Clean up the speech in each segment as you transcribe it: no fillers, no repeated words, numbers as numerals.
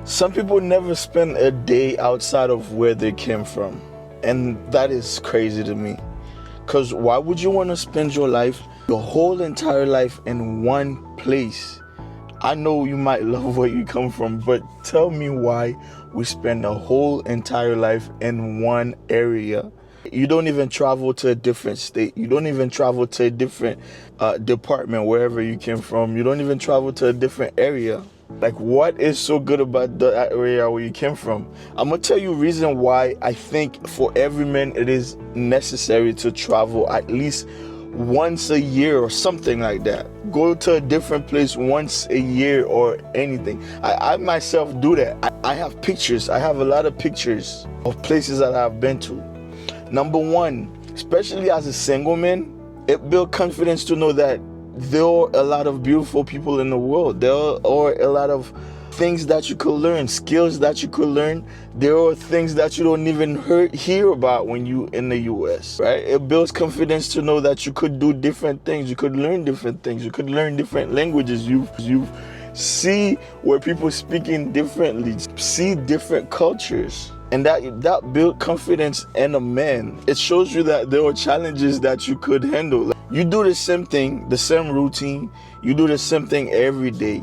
Some people never spend a day outside of where they came from. And that is crazy to me. Because why would you want to spend your life, your whole entire life, in one place? I know you might love where you come from, but tell me why we spend a whole entire life in one area. You don't even travel to a different state. You don't even travel to a different department wherever you came from. You don't even travel to a different area. Like, what is so good about that area where you came from? I'm gonna tell you reason why I think for every man it is necessary to travel at least once a year or something like that. Go to a different place once a year or anything. I myself do that. I have pictures. I have a lot of pictures of places that I've been to. Number one, especially as a single man, it builds confidence to know that there are a lot of beautiful people in the world. There are a lot of things that you could learn, skills that you could learn. There are things that you don't even hear about when you in the US, right? It builds confidence to know that you could do different things. You could learn different things. You could learn different languages. You see where people speaking differently, see different cultures. And that built confidence in a man. It shows you that there are challenges that you could handle. You do the same thing, the same routine. You do the same thing every day.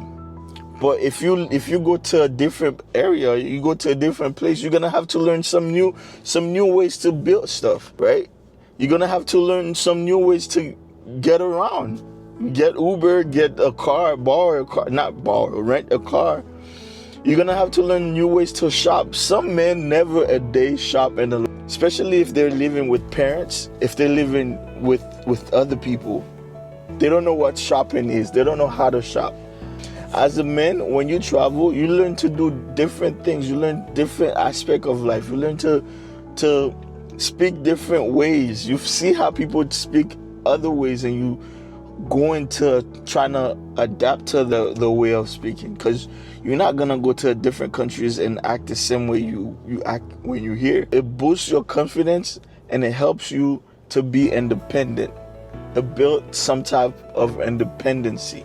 But if you go to a different area, you go to a different place, you're gonna have to learn some new ways to build stuff, right? You're gonna have to learn some new ways to get around. Get Uber, get a car, rent a car. You're gonna have to learn new ways to shop. Some men never a day shop especially if they're living with parents, if they're living with other people. They don't know what shopping is. They don't know how to shop. As a man, when you travel, you learn to do different things. You learn different aspects of life. You learn to speak different ways. You see how people speak other ways, and you go into trying to adapt to the way of speaking, because you're not gonna go to different countries and act the same way you act when you're here. It boosts your confidence and it helps you to be independent. It builds some type of independency.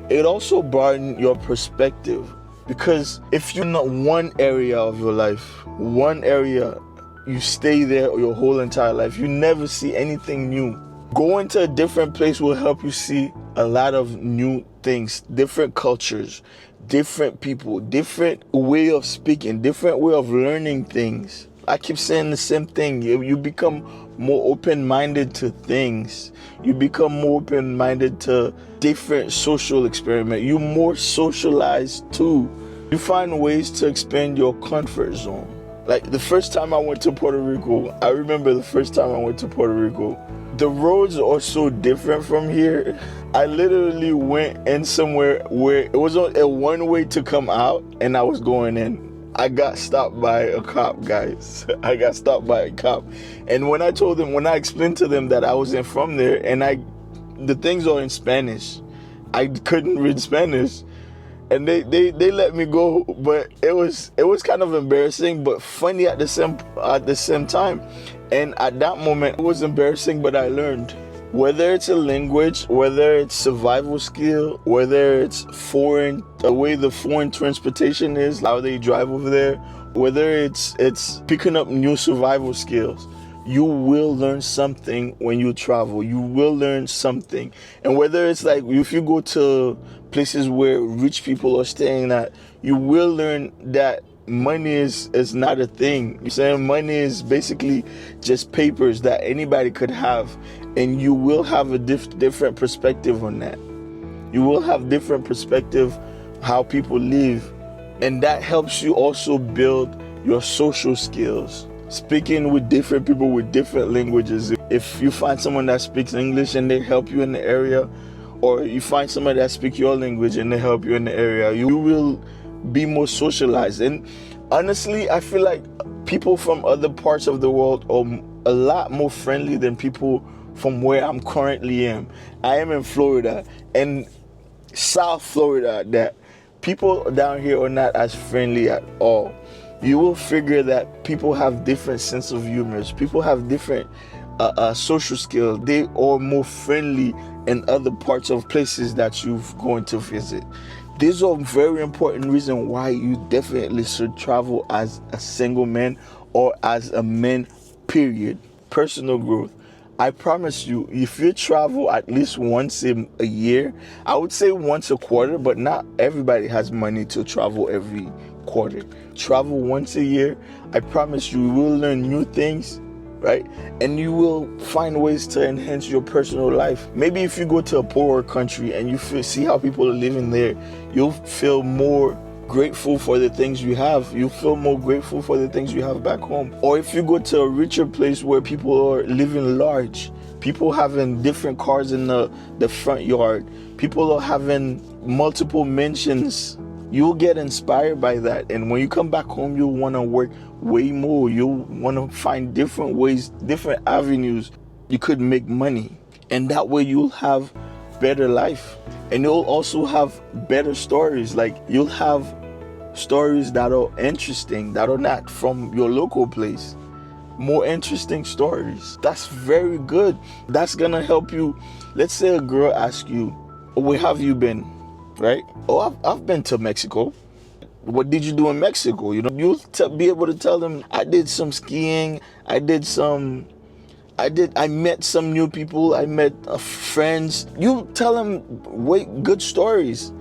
It also broadens your perspective, because if you're not one area of your life, one area, you stay there your whole entire life, you never see anything new. Going to a different place will help you see a lot of new things, different cultures, different people, different way of speaking, different way of learning things. I keep saying the same thing. You become more open-minded to things. You become more open-minded to different social experiment. You're more socialized too. You find ways to expand your comfort zone. Like the first time I went to Puerto Rico, I remember the first time I went to Puerto Rico, the roads are so different from here. I literally went in somewhere where it was a one way to come out, and I was going in. I got stopped by a cop, guys. I got stopped by a cop. And when I explained to them that I wasn't from there, and the things are in Spanish, I couldn't read Spanish. And they let me go, but it was kind of embarrassing, but funny at the same time. And at that moment, it was embarrassing, but I learned. Whether it's a language, whether it's survival skill, whether it's the way the foreign transportation is, how they drive over there, whether it's picking up new survival skills, you will learn something when you travel. You will learn something. And whether it's like if you go to places where rich people are staying at, you will learn that money is not a thing. You're saying money is basically just papers that anybody could have, and you will have a different perspective on that. You will have different perspective how people live, and that helps you also build your social skills. Speaking with different people with different languages. If you find someone that speaks English and they help you in the area, or you find somebody that speaks your language and they help you in the area, you will be more socialized. And honestly, I feel like people from other parts of the world are a lot more friendly than people from where I'm currently am. I am in Florida, and South Florida, that people down here are not as friendly at all. You will figure that people have different sense of humor. People have different social skills. They are more friendly in other parts of places that you're going to visit. These are very important reasons why you definitely should travel as a single man or as a man, period. Personal growth. I promise you, if you travel at least once a year, I would say once a quarter, but not everybody has money to travel every quarter. Travel once a year, I promise you will learn new things, right? And you will find ways to enhance your personal life. Maybe if you go to a poorer country and you see how people are living there, you'll feel more grateful for the things you have. You feel more grateful for the things you have back home. Or if you go to a richer place where people are living large, people having different cars in the front yard, people are having multiple mansions, you'll get inspired by that. And when you come back home, you'll want to work way more. You'll want to find different ways, different avenues you could make money. And that way you'll have better life. And you'll also have better stories. Like, you'll have stories that are interesting, that are not from your local place. More interesting stories. That's very good. That's gonna help you. Let's say a girl asks you, where have you been? Right? Oh, I've been to Mexico. What did you do in Mexico? You know, you'll be able to tell them, I did some skiing. I met some new people. I met friends. You tell them good stories.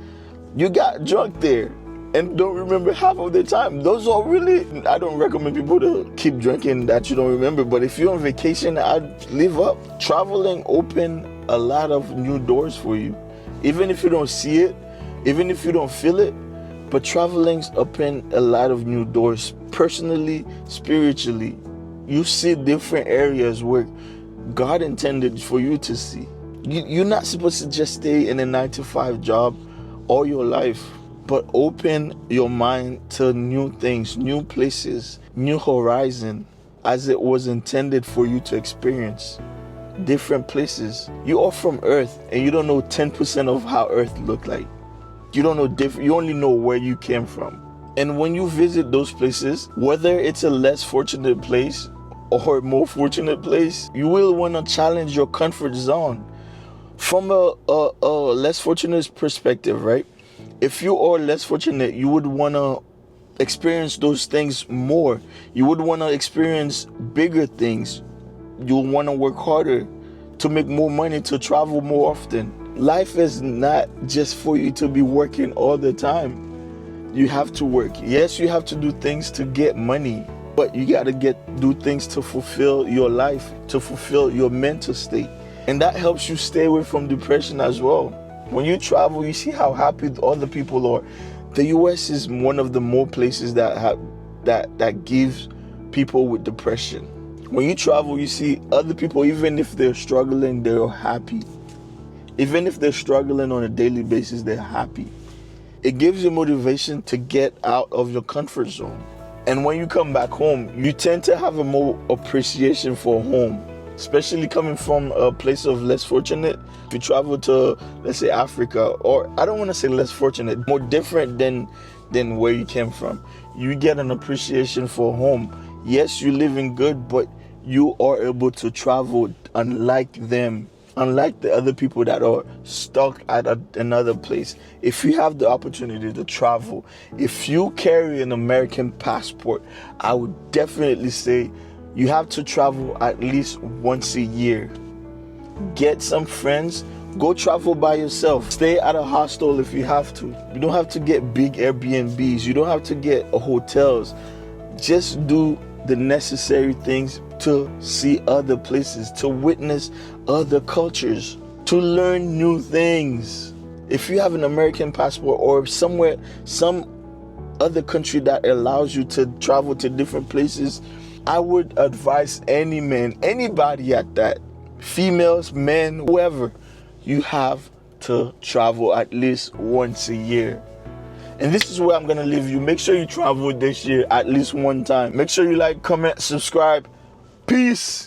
You got drunk there and don't remember half of the time. Those are really, I don't recommend people to keep drinking that you don't remember. But if you're on vacation, I'd live up. Traveling open a lot of new doors for you. Even if you don't see it, even if you don't feel it, but traveling's open a lot of new doors. Personally, spiritually, you see different areas where God intended for you to see. You're not supposed to just stay in a 9-to-5 job all your life, but open your mind to new things, new places, new horizon, as it was intended for you to experience. Different places. You are from Earth and you don't know 10% of how Earth looked like. You don't know you only know where you came from. And when you visit those places, whether it's a less fortunate place or a more fortunate place, you will want to challenge your comfort zone. From a less fortunate perspective, right? If you are less fortunate, you would want to experience those things more. You would want to experience bigger things. You'll want to work harder to make more money, to travel more often. Life is not just for you to be working all the time. You have to work. Yes, you have to do things to get money, but you got to do things to fulfill your life, to fulfill your mental state. And that helps you stay away from depression as well. When you travel, you see how happy other people are. The US is one of the more places that gives people with depression. When you travel, you see other people, even if they're struggling, they're happy. Even if they're struggling on a daily basis, they're happy. It gives you motivation to get out of your comfort zone. And when you come back home, you tend to have a more appreciation for home, especially coming from a place of less fortunate. If you travel to, let's say, Africa, or I don't want to say less fortunate, more different than where you came from, you get an appreciation for home. Yes, you live in good, but you are able to travel unlike them, unlike the other people that are stuck at another place. If you have the opportunity to travel, if you carry an American passport, I would definitely say you have to travel at least once a year. Get some friends. Go travel by yourself. Stay at a hostel if you have to. You don't have to get big Airbnbs. You don't have to get hotels. Just do the necessary things to see other places, to witness other cultures, to learn new things. If you have an American passport or some other country that allows you to travel to different places, I would advise any man, anybody at that, females, men, whoever, you have to travel at least once a year. And this is where I'm going to leave you. Make sure you travel this year at least one time. Make sure you like, comment, subscribe. Peace.